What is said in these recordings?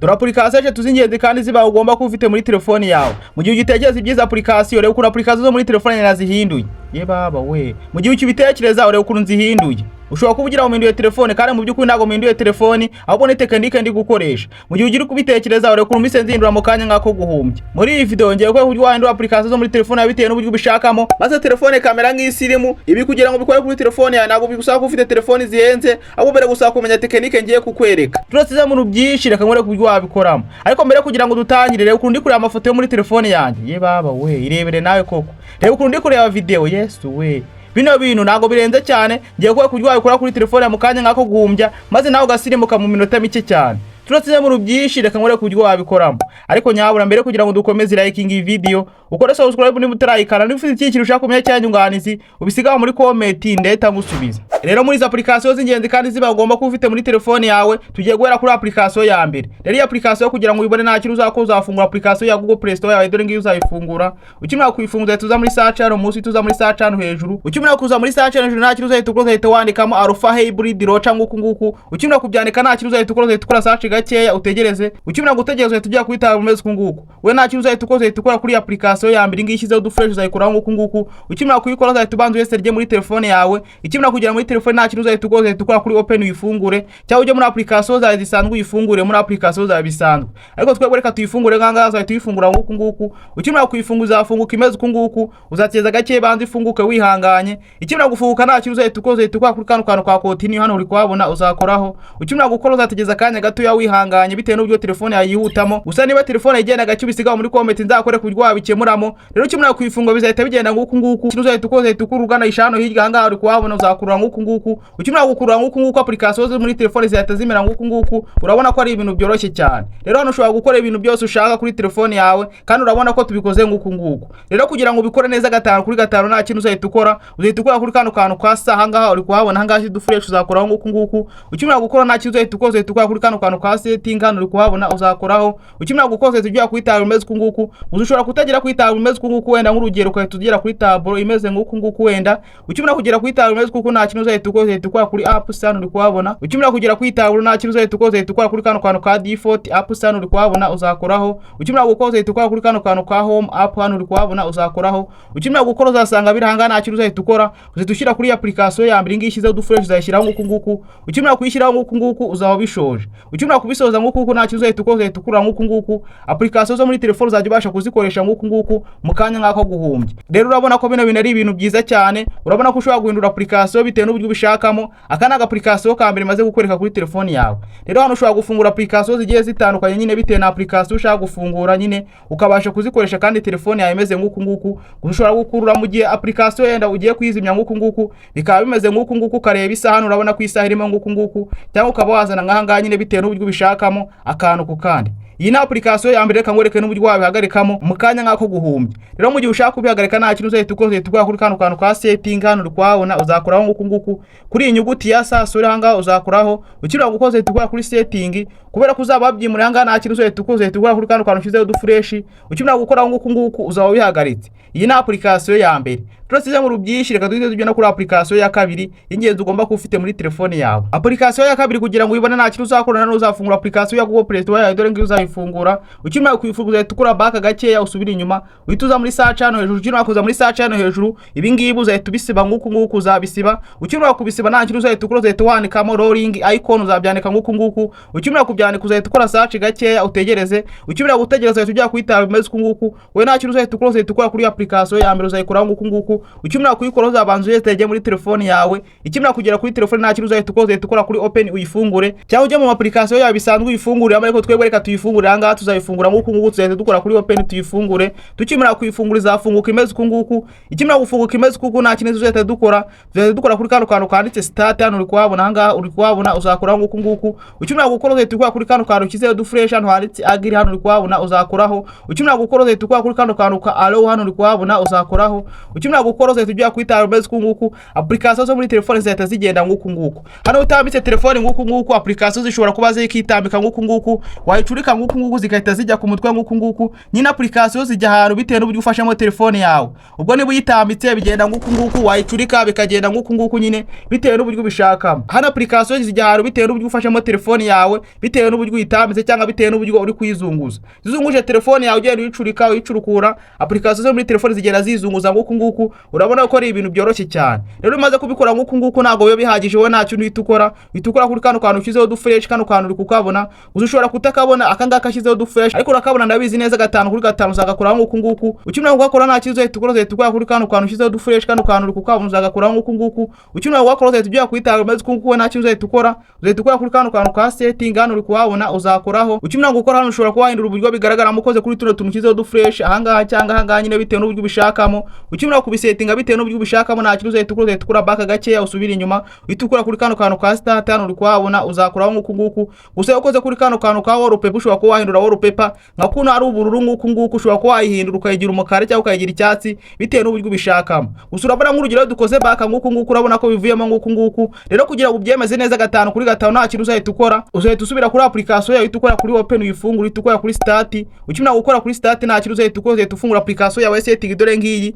Dore application tuzingenzi kandi ziba ugomba kuba ufite muri telefone yawe. Mu gihe ugitekereza ibyiza application, reba ukuntu application zo muri telefone nazihinduye. Ye baba we. Mu gihe ukibitekereza ureba ukuntu nzihinduye. Ushobora kubugira uminduye telefone kandi mu by'ukuri ntago minduye telefone ahubwo ni tekinike ndi gukoresha. Mu gihe ugira kubitekereza ureba ukuntu mise nzindura mu kanya ngako guhumbya. Muri iyi video ngiye ko uburyo wahindura application zo muri telefone yawe bitewe n'uburyo ubishakamo, maze telefone kamera nk'isirimu ibi kugira ngo bikore kuri telefone yawe ntago bigusaba ko ufite telefone zihenze ahubwo mbere gusaba kumenya tekinike ngiye kukwereka. Turasize mu byinshi reka nkore kuburyo wabikoramo. Ariko mbere kugira ngo dutangire reba ukuntu ndi kureba amafoto yo muri telefone yanjye. Ye baba we, irebere nawe koko. Reba ukuntu ndi kureba video. Yes we. Bino bintu ntago birenze cyane, ngiye kuba kuryo wabikora kuri telefone mu kanya ngako guhumbya, maze nawe ugasirimuka mu minota mike cyane. Turasize mu byinshi reka nkore kuryo wabikoramo. Ariko nyabura mbere kugira ngo dukomeze liking iyi video, ukore subscribe niba utarayikana, niba ufite ikintu ushaka kumenya cyanyunganizi ubisigaho muri comment ndeta ngusubiza. Rero muri izo application z'ingenzi kandi ziba ugomba kuba ufite muri telefone yawe, tugiye guhera kuri application ya mbere. Rero iyi application kugira ngo uyibone nta kintu uzakoza uzafungura application ya Google Play Store yawe, dore ngiyo uzayifungura. Ukimara kuyifungura tuza muri search hano munsi, tuza muri search hano hejuru. Ukimara kuza muri search hano hejuru nta kintu uzahita ukora, uzahita wandikamo Alpha Hybrid Rocha nguku. Ukimara kubyandika nta kintu uzahita ukora, uzahita ukora search gakeya utegereze. Ukimara gutegereza uzahita ujya kwita umeze kunguku. We nta kintu uzahita ukora, uzahita ukora kuri application ya mbere ngiyi ishyizeho dufresh uzayikora nguku. Ukimara kuyikora uzahita ubanza uyesere muri telefone yawe. Ukimara kugera muri telefone nta kintu uzahita ukora, uzahita ukora kuri open uyifungure, cyangwa ujye muri application zawe zisanzwe uyifungure muri application zawe bisanzwe. Ariko twebwe reka tuyifungure nganga uzahita uyifungura nguku. Ukimara kuyifunguza afunguka imeze kunguku, uzateza gake banze ifunguke wihanganye. Ukimara gufunguka nta kintu uzahita ukora, uzahita ukora kuri kantu kwa continue hano uri kuhabona uzakoraho. Ukimara gukora uzategeza kanya gato ya wihanganye bitewe n'ubyo telefone yayihutamo. Gusa niba telefone igenda gake bisigaho muri comment nzakore kuryo wabikemuramo. Rero ukimara kuyifunga bizahita bigenda nguku. Uzahita ukora, uzahita ukura ugana ishano hirya hanga uri kuhabona uzakurura nguku. Ukimara gukurura nguku application zo muri telefone zihita zimera nguku. Urabona ko ari ibintu byoroshye cyane. Rero hano ushobora gukora ibintu byose ushaka kuri telefone yawe kandi urabona ko tubikoze nguku. Rero kugira ngo ubikore neza gatanu kuri gatanu nta kintu uzahita ukora, uzahita ukora kuri kantu kwa sa hanga uri kuhabona hanga shi dufresh uzakoraho nguku. Ukimara gukora nta kintu uzahita ukora, uzahita ukora kuri kantu kwa setting hano uri kuhabona uzakoraho. Ukimara gukora tujya kwita umeze kunguku. Uzushobora kutagira kwita umeze kunguku wenda nk'urugero kwa tugera kuri tableau imeze nguku wenda. Ukimara kugera kwita umeze kunguku nta kintu uzahita ukora, uzahita ukora kuri apps hano uri kuhabona. Ukimara kugera kuri tableau nta kintu uzahita ukora, uzahita ukora kuri kantu ka default apps hano uri kuhabona uzakoraho. Ukimara gukora uzahita ukora kuri kantu ka home app hano uri kuhabona uzakoraho. Ukimara gukora uzasanga birahanga nta kintu uzahita ukora, uzahita ushyira kuri application ya mbere ngiyi ishyizeho dufresh uzayishyiraho nguku. Ukimara kuyishyiraho nguku uzaho bishoje. Ukimara kubisoza nguku nta kintu uzahita ukora, uzahita ukura nguku. Application zo muri telefone uzajya ubasha kuzikoresha nguku mu kanya ngako guhumbya. Rero urabona ko bino bintu ari ibintu byiza cyane. Urabona ko ushobora guhindura application bitewe n'uburyo ubishakamo. Akana application ka mbere maze gukwereka kuri telefone yawe. Rero hano ushobora gufungura application zigiye zitandukanye nyine bitewe na application ushaka gufungura nyine ukabasha kuzikoresha kandi telefone yawe imeze nguku. Ushobora gukurura mu gihe application yenda ugiye kwizimya nguku bikaba bimeze nguku kareba isaha hano urabona ko isaha irimo nguku cyangwa ukaba wazana ngahanga nyine bitewe n'uburyo ubishakamo akantu ku kandi. Iyi na application ya mbere reka ngwereke n'uburyo wabihagarikamo mu kanya ngako guhumbya. Rero mu gihe ushaka kubihagarika nta kintu uzahita ukora, uzahita ukora kuri kantu kwa setting hano uri kuhabona uzakoraho nguku. Kuri iyi nyuguti ya sa sura hanga uzakoraho. Ukimara gukora uzahita ukora kuri setting kubera kuzaba babyimura hanga nta kintu uzahita ukora, uzahita ukora kuri kantu ushyizeho dufresh. Ukimara gukora nguku uzaba bihagaritse. Iyi na application ya mbere. Turasize mu byinshi reka duhite tujya no kuri application ya kabiri y'ingenzi ugomba kuba ufite muri telefone yawe. Application ya kabiri kugira ngo uyibone nta kintu uzakora nano uzafungura application ya Google Play Store yawe, dore ngiyo uzayifungura. Ukimara kuyifungura uzahita ukora back gakeya usubira inyuma, uhita uza muri search hano hejuru. Ukimara kuza muri search hano hejuru ibi ngibi uzahita ubisiba nguku uzabisiba. Ukimara kubisiba nta kintu uzahita ukora, uzahita wandikamo rolling icon uzabyandika nguku. Ukimara kubyandika uzahita ukora search gakeya utegereze. Ukimara gutegereza uzahita ujya kwita umeze kunguku. We nta kintu uzahita ukora, uzahita ukora kuri application ya mbere uzayikora nguku. Ukimara kuyikora uzabanza uyesege muri telefone yawe. Ukimara kugera kuri telefone nta kintu uzahita ukora, uzahita ukora kuri open uyifungure, cyangwa ujye mu application yawe bisanzwe uyifungure. Ariko twebwe reka tuyifungure hanga tuzayifungura nguku tuzahita dukora kuri open tuyifungure. Tukimara kuyifungura izafunguka imeze kunguku. Ikimara gufunguka imeze kunguku nta kintu uzahita dukora, uzahita dukora kuri kantu kanditse start hano uri kuhabona hanga uri kuhabona uzakora nguku. Ukimara gukora uzahita ukora kuri kantu ushyizeho dufresh hano handitse agree hano uri kuhabona uzakoraho. Ukimara gukora uzahita ukora kuri kantu ka allow hano uri kuhabona uzakoraho. Ukimara gukora uzahita ujya kwita umeze kunguku. Application zo muri telefone zihita zigenda nguku. Hano utambitse telefone nguku application zishobora kuba zikitambika nguku wayicurika nguku nguku zigahita zijya ku mutwe nguku nguku, nyine application zijya ahantu bitewe n'uburyo ufashemo telefone yawe. Ubwo niba uyitambitse bigenda nguku nguku, wayicurika bikagenda nguku nguku nyine bitewe n'uburyo ubishakamo. Hano application zijya ahantu bitewe n'uburyo ufashemo telefone yawe, bitewe n'uburyo uyitambitse cyangwa bitewe n'uburyo uri kuyizunguza. Zizunguje telefone yawe ugenda uyicurika uyicurukura, application zo muri telefone zigenda zizunguza nguku nguku. Urabona ko ari ibintu byoroshye cyane. Rero umaze kubikora nguku nguku ntago biba bihagije, wowe nta kintu uhita ukora kuri kano kantu ushyizeho dufresh, kano kantu uri kukabona. Uzushobora kutakabona akangaka ashyizeho dufresh, ariko urakabona ndabizi neza 5 kuri 5 uzagakora nguku nguku. Ukimara gukora nta kizo uhita ukora kuri kano kantu ushyizeho dufresh, kano kantu uri kukabona uzagakora nguku nguku. Ukimara gukora uhita ujya kwitanga maze kuko nta kizo uhita ukora kuri kano kantu ka setting hano uri kuhabona uzakoraho. Ukimara gukora hano ushobora kuhahindura uburyo bigaragara mukoze kuri tuno tuntu ushyizeho dufresh ahangaha cyangwa ahangaha nyine bitewe n'uburyo ubishakamo. Ukimara kubisettinga bitewe n'uburyo ubishakamo nta kizo uhita ukora back gakeya usubira inyuma uhita ukora kuri kano kantu ka start hano uri kuhabona uzakoraho nguku nguku. Gusa ukoze kuri kano kantu ka wallpaper ushobora kuba wahindura wallpaper nka kuno ari ubururu nguku nguku, ushobora kuba wahindura ukayigira umukara cyangwa ukayigira icyatsi bitewe n'uburyo ubishakamo. Gusa urabona nk'urugero dukoze back nguku nguku, urabona ko bivuyemo nguku nguku. Rero kugira ngo ubyemeze neza 5 kuri 5 nta kintu uzahita ukora, uzahita usubira kuri application yawe, ukora kuri open uyifungura, uhita ukora kuri start. Ukimara gukora kuri start nta kintu uzahita ukora, uzahita ufungura application yawe setting, dore ngiyi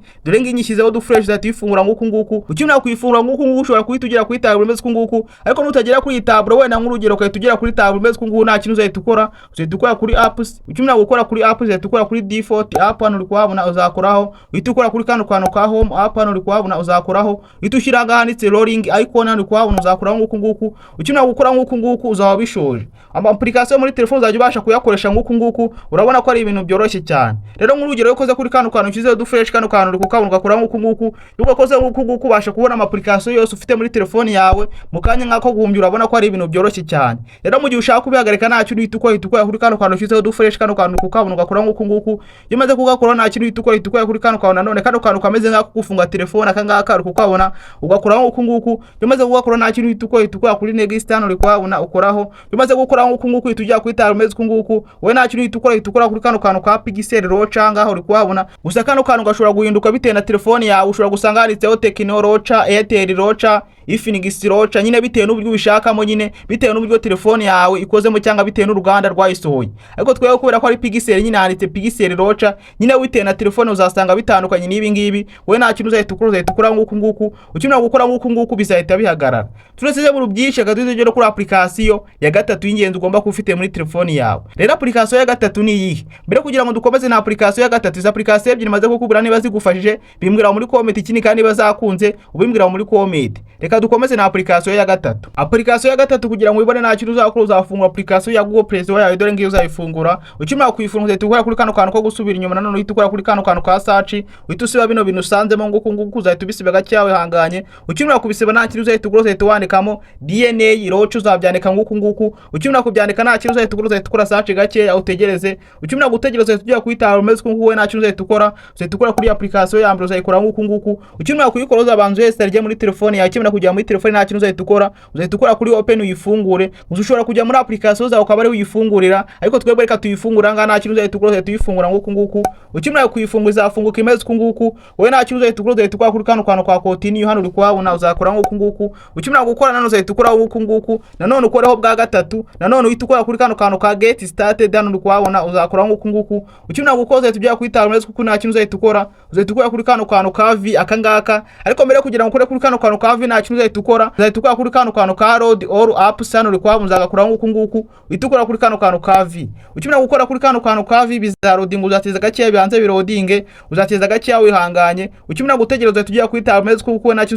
nyishyizeho dufresh uzahita uyifungura nguku nguku. Ukimara kuyifungura nguku nguku ushobora kuhita ugera kuri tab imeze nguku, ariko nutagera kuri tab wenda nk'urugero ukahita ugera kuri tab imeze nguku nta kintu uzahita ukora, uzahita ukora kuri apps. Ukimara gukora kuri apps uzahita ukora kuri default app hano uri kuhabona uzakoraho, uhita ukora kuri kano kantu ka home app hano uri kuhabona uzakoraho, uhita ushyira ahanditse rolling icon hano uri kuhabona uzakoraho nguku nguku. Ukimara gukora nguku nguku uzaba bishoje. Application muri telefone uzajya ubasha kuyakoresha nguku nguku, urabona ko ari ibintu byoroshye cyane. Rero nk'urugero ukoze kuri kano kantu ushyizeho dufresh, kano kantu uri kukabona ugakora nguku nguku, yuko koze nguku nguku ubasha kubona application yose ufite muri telefone yawe mu kanya nk'ako guhumbya. Urabona ko ari ibintu byoroshye cyane. Rero mu gihe ushaka kubihagarika nta kintu uhita ukora kuri kano kantu ushyizeho dufresh, kano kantu kukabona ugakora nguku nguku. Iyo umaze kugakora nta kintu uhita ukora kuri kano kantu nanone, kano kantu kameze nk'ako gufunga telefone akangaka uri kukabona ugakora nguku nguku. Iyo umaze kugakora nta kintu uhita ukora kuri next hano uri kuhabona ukoraho. Iyo umaze gukora nguku nguku uhita ujya kwita rumeze nguku, wowe nta kintu uhita ukora kuri kano kantu ka pixel rocha ngaho uri kuhabona. Gusa kano kantu gashobora guhinduka bitewe na telefone yawe, ushobora gusanga handitseho Tecno rocha, Airtel rocha, Infinix rocha, nyine bitewe n'uburyo ubishakamo, nyine bitewe n'uburyo telefone yawe ikozemo cyangwa bitewe n'uruganda rwayisohoye. Ariko twebwe kubera ko ari pixel nyine handitse pixel rocha, nyine bitewe na telefone uzasanga bitandukanye n'ibi ngibi. Wowe nta kintu uzahita ukora nguku nguku. Ukimara gukora nguku nguku bizahita bihagarara. Turetse mu byinshi gatuzegera kuri application ya gatatu y'ingenzi ugomba kuba ufite muri telefone yawe. Rero application ya gatatu ni iyi. Mbere kugira ngo dukomeze na application ya gatatu, iza application ebyiri maze kukubura niba zigufashije bimbwira muri comment ikindi kandi bazakunze ubimbwira muri comment. Reka dukomeze na application ya gatatu. Application ya gatatu kugira ngo ubone nta kintu uzakora, uzafungura application ya Google Play Store yawe, dore ngiyo uzayifungura. Ukimara kuyifungura uhita ukora kuri kano kantu ko gusubira inyuma, nanone uhita ukora kuri kano kantu ka search, uhita usiba bino bintu usanzemo nguku nguku, uzahita ubisiba gacyawe hanganye. Ukimara kubisiba nta kintu uzahita ukora, uzahita wandikamo DNA rocha, uzabyandika nguku nguku. Ukimara kubyandika nta kintu uzahita ukora search gake utegereze. Ukimara gutegereza uhita ujya kwita rumeze nguku, wowe nta kintu uzahita ukora kuri application ya mbere uzayikora nguku nguku. Ukimara kuyikora uzabanza wese muri telefone yawe. Ukimara kujya muri telefone nta kintu uzahita ukora kuri open uyifungure. Ushobora kujya muri application zawe ukaba ari uyifungurira, ariko twebwe reka tuyifungura ngana nta kintu uzahita uyifungura nguku nguku. Ukimara kuyifungura izafunguka imeze nguku, wowe nta kintu uzahita ukora kuri kano kantu kwa continue hano uri kuhabona uzakora nguku nguku. Ukimara gukora nanone uzahita ukora nguku nguku, nanone ukoreho bwa gatatu, nanone uhita ukora kuri kano kantu ka get started hano uri kuhabona uzakora nguku nguku. Ukimara gukora uzahita ujya kwita rumeze kuko nta kintu uzahita ukora kuri kano kantu ka V akangaka. Ariko mbere kugira ngo ukore kuri kano kantu ka V nta kintu uzahita ukora kuri kano kantu ka load all apps hano uri kuhabona uzagakora nguku nguku, uhita ukora kuri kano kantu ka V. Ukimara gukora kuri kano kantu ka V bizarodinga, uzateza gake bihanze birodinge, uzateza gake wihanganye. Ukimara gutegereza uzahita ujya kwita rumeze kuko nta kintu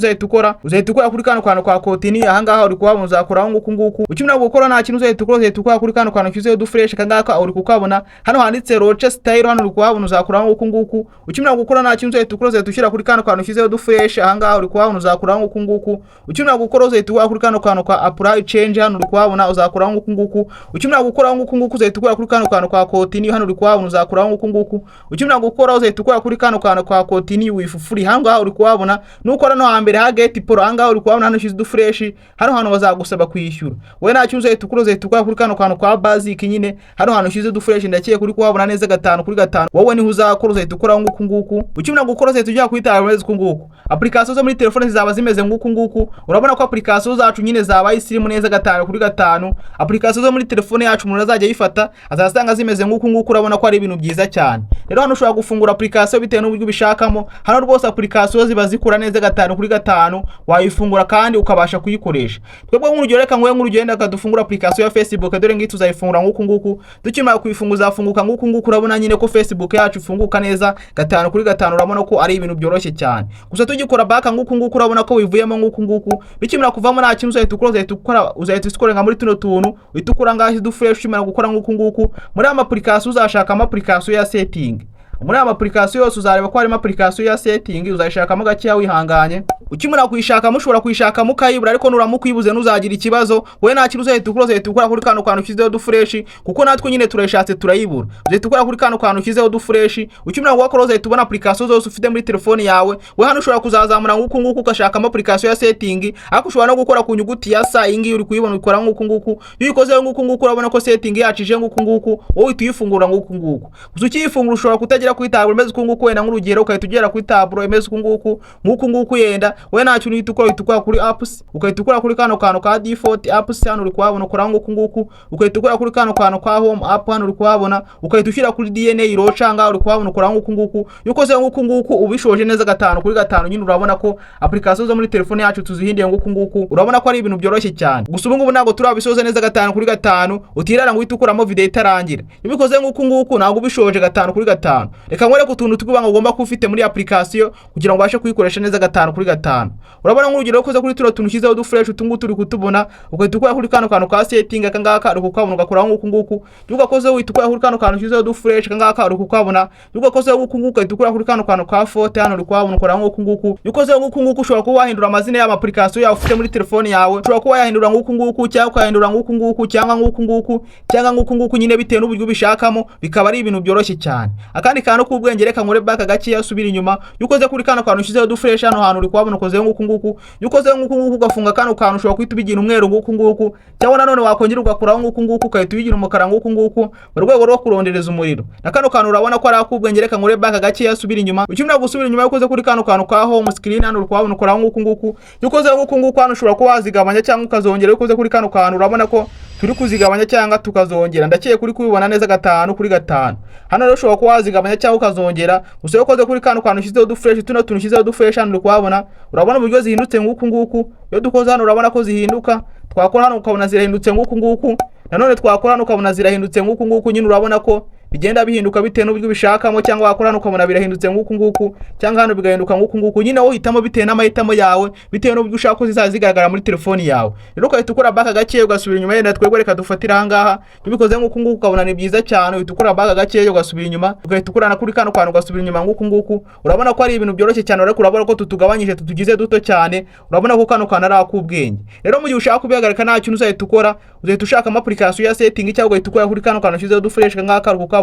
uzahita ukora kuri kano kantu kwa continue ahangaha uri kuhabona uzakora nguku nguku. Ukimara gukora nta kintu uzahita ukora kuri kano kantu cyuzeho dufresh kangaka uri kukabona hano handitse rocha style hano uri kuhabona uzakora nguku nguku. Ukimara gukora nta kintu uzahita ushyira kuri kano kantu cyuzeho dufresh ahangaha uri kuhabona uzakora nguku nguku. Ukimara gukora uzahita kuri kano kantu kwa apply change hano uri kuhabona uzakora nguku nguku. Ukimara gukora nguku nguku uzahita kuri kano kantu kwa continue hano uri kuhabona uzakora nguku nguku. Ukimara gukora uzahita kuri kano kantu kwa continue with free ahangaha uri kuhabona nukora no hambere ha get pro ahangaha uri kuhabona hano cyuzeho dufresh hano bazagusaba kwishyura. Wowe nta kintu uzahita kuri kano kantu kwa basic nyine hano cyuzeho dufresh ndakiye kuri kuhabona neza 5 kuri 5. wowe ni uzakora uzahita ukora nguku nguku. Ukimara gukora uzahita ujya kwita rumeze nguku. Application zo muri telefone zizaba zimeze nguku nguku, nguku. Urabona ko application zacu nyine zabaye isirimu neza 5/5. Application zo muri telefone yacu umuntu azajya yifata azasanga zimeze nguku nguku. Urabona ko ari ibintu byiza cyane. Rero hano ushobora gufungura application bitewe n'uburyo ubishakamo. Hano rwose application ziba zikura neza 5/5 wayifungura kandi ukabasha kuyikoresha. Twebwe nk'urugero reka ngoye nk'urugendo akadufungura application ya Facebook, dore ngi tuzayifungura nguku nguku. Dukimara kuyifunguza afunguka nguku nguku. Urabona nyine ko Facebook yacu ifunguka neza 5/5. Urabona ko ari ibintu byoroshye cyane. Gusa tugikora back nguku nguku urabona ko wivuyemo nguku nguku. Bikimara kuvamo nta kintu uzahita ukora, uzahita uskorenga muri tuno tuntu witukura ngaho dufresh. Ukimara gukora nguku nguku muri ama application uzashaka ama application ya setting. Muri ama application yose uzareba ko harimo application ya setting, uzayishakamo gake wihanganye. Ukimara kuyishaka mushobora kuyishaka mukayibura, ariko nuramukwibuze nuzagira ikibazo. We nta kintu uzahita ukora kuri kano kantu kizeho dufresh, kuko natwe nyine turayishatse turayibura. Uzahita ukora kuri kano kantu kizeho dufresh. Ukimara gukora uzahita ubona application zose ufite muri telefone yawe. We hano ushobora kuzazamura nguku nguku ukashaka ama application ya setting, ariko ushobora no gukora ku nyuguti ya sa ingi uri kuyibona ukora nguku nguku. Iyo ukoze nguku nguku urabona ko setting yacije nguku nguku, wowe tuyifungura nguku nguku. Gusa ukiyifungura ushobora kutagira kuri taburo imeze uku nguku, wenda nk'urugero ukahita ugera kuri taburo imeze uku nguku yenda. We nta kintu uhita kuri apps, ukahita ukora kuri kano kantu ka default apps. Hano uri kuhabona ukora nguku nguku, ukahita ukora kuri kano kantu ka home app. Hano uri kuhabona ukahita ushyira kuri DNA rocha ngaho uri kuhabona ukora nguku nguku. Yukoze nguku nguku ubishoje neza 5/5 nyine urabona ko application zo muri telefone yacu tuzihindiye nguku nguku. Urabona ko ari ibintu byoroshye cyane. Gusa ubu ngubu ntago turabisoza neza 5/5 utirara ngo uhita ukuramo video itarangira. Ibikoze nguku nguku ntago ubishoje 5/5. Reka nkore ku tuntu tw'ibanga ugomba kufite muri application kugira ngo ubashe kuyikoresha neza 5/5. Urabona nk'urugero ukoze kuri tuno tuntu kizeho dufresh utungu turi kutubona, ugahita ukora kuri kano kantu ka setting akangaka uri kukabona ugakora nguku nguku. Ugakoze uhita ukora kuri kano kantu kizeho dufresh akangaka uri kukabona. Ugakoze nguku nguku ugahita ukora kuri kano kantu ka photo. Hano uri kuhabona ukora nguku nguku. Ukoze nguku nguku ushobora kuba wahindura amazina y'ama application yawe ufite muri telefone yawe. Ushobora kuba yahindura nguku nguku cyangwa ukahindura nguku nguku cyangwa nguku nguku cyangwa nguku nguku nyine bitewe n'uburyo ubishakamo, bikaba ari ibintu byoroshye cyane. Akandi kantu k'ubwenge reka nkore back gake yasubira inyuma. Ukoze kuri kano kantu kizeho dufresh hano hantu uri kuhabona ukoze nguku nguku. Ukoze nguku nguku ugafunga kano kantu ushobora kwita ubigira umweru nguku nguku, cyangwa nanone wakongera ugakuraho nguku nguku ukahita ubigira umukara nguku nguku mu rwego rwo kurondereza umuriro. Na kano kantu urabona ko ari akubwenge reka nkore back gake yasubira inyuma. Ukimara gusubira inyuma ukoze kuri kano kantu ka home screen hano uri kuhabona ukora nguku nguku. Ukoze nguku nguku hano ushobora kuba wazigabanya cyangwa ukazongera. Ukoze kuri kano kantu urabona ko turi kuzigabanya cyangwa tukazongera. Ndakiye kuri kubibona neza 5/5. Hano rero ushobora kuba wazigabanya cyangwa ukazongera. Gusa ukoze kuri kano kantu kizeho dufresh tuno tuntu kizeho dufresh hano uri kuhabona. Urabona uburyo zihindutse nguku nguku. Iyo dukoze hano urabona ko zihinduka. Twakora hano ukabona zirahindutse nguku nguku. Nanone twakora hano ukabona zirahindutse nguku nguku. Nyine urabona ko bigenda bihinduka bitewe n'uburyo ubishakamo, cyangwa wakora hano ukabona birahindutse nguku nguku, cyangwa hano bigahinduka nguku nguku. Nyine wowe hitamo bitewe n'amahitamo yawe, bitewe n'uburyo ushaka ko zizazigaragara muri telefone yawe. Rero ukahita ukora back gake ugasubira inyuma. Yenda twebwe reka dufatira aha ngaha. Tubikoze nguku nguku ukabona ni byiza cyane. Uhita ukora back gake ugasubira inyuma, ugahita ukorana kuri kano kantu ugasubira inyuma nguku nguku. Urabona ko ari ibintu byoroshye cyane. Rero urabona ko tutugabanyije tutugize duto cyane. Urabona ko kano kantu ari akubwenge. Rero mu gihe ushaka kubihagarika nta kintu uzahita ukora, uzahita ushaka application ya setting cyangwa ugahita ukora kuri kano kantu kizeho dufresh ngaka ukabona.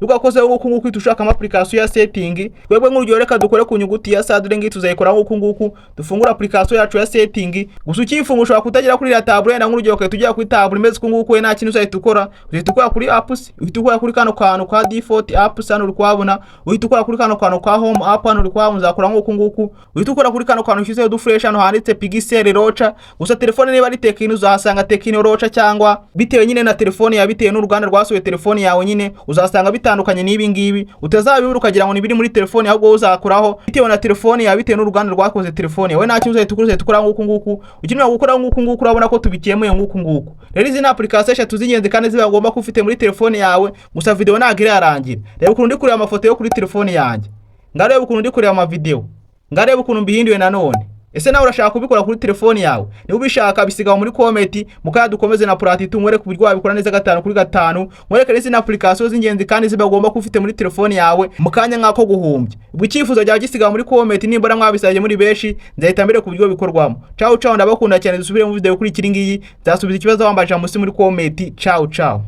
Ugakoze nguku nguku ushaka application ya setting. Twebwe nk'urugero reka dukore ku nyuguti ya sa, dore ngi tuzayikora nguku nguku. Dufungura application yacu ya setting. Gusa ukifunga ushobora kutagira kuri ya taburo. Yenda nk'urugero ukahita ujya kuri taburo imeze uku nguku. Nta kintu uzahita ukora, uzahita ukora kuri apps. Uhita ukora kuri kano kantu ka default apps hano uri kuhabona. Uhita ukora kuri kano kantu ka home app hano uri kuhabona uzakora nguku nguku. Uhita ukora kuri kano kantu kizeho dufresh hano handitse Pixel rocha. Gusa telefone niba ari Tecno uzahasanga Tecno rocha, cyangwa bitewe nyine na telefone ya bitewe n'uruganda rwasohoye telefone yawe nyine uzasanga bitandukanye n'ibi ngibi. Utazabibura ukagira ngo nibiri muri telefone, ahubwo uzakuraho bitewe na telefone ya bitewe n'uruganda rwakoze telefone yawe. Nta kintu uzahita ukora nguku nguku. Ukimara gukora nguku nguku urabona ko tubikemuye nguku nguku. Rero izi ni application eshatu z'ingenzi kandi zibagomba kufite muri telefone yawe. Gusa video ntago irarangira. Reba ukuntu ndi kureba amafoto yo kuri telefone yanjye, ngareba ukuntu ndi kureba ama video, ngareba ukuntu mbihinduye nanone. Ese nawe urashaka kubikora kuri telefone yawe? Niba ubishaka bisiga muri comment mukaya dukomeze na prati tumwere ku buryo wabikora neza 5/5. Mwereke izi na application z'ingenzi kandi zibagomba kufite muri telefone yawe mukanya nkako guhumbya. Ubwo icyifuzo cyawe gisiga muri comment, nimbara mwabisaje muri beshi nzahita mbere ku buryo bikorwamo. Ciao ciao, ndabakunda cyane. Dusubire mu video kuri kiri ngiyi, nzasubiza ikibazo wambaje munsi muri comment. Ciao ciao.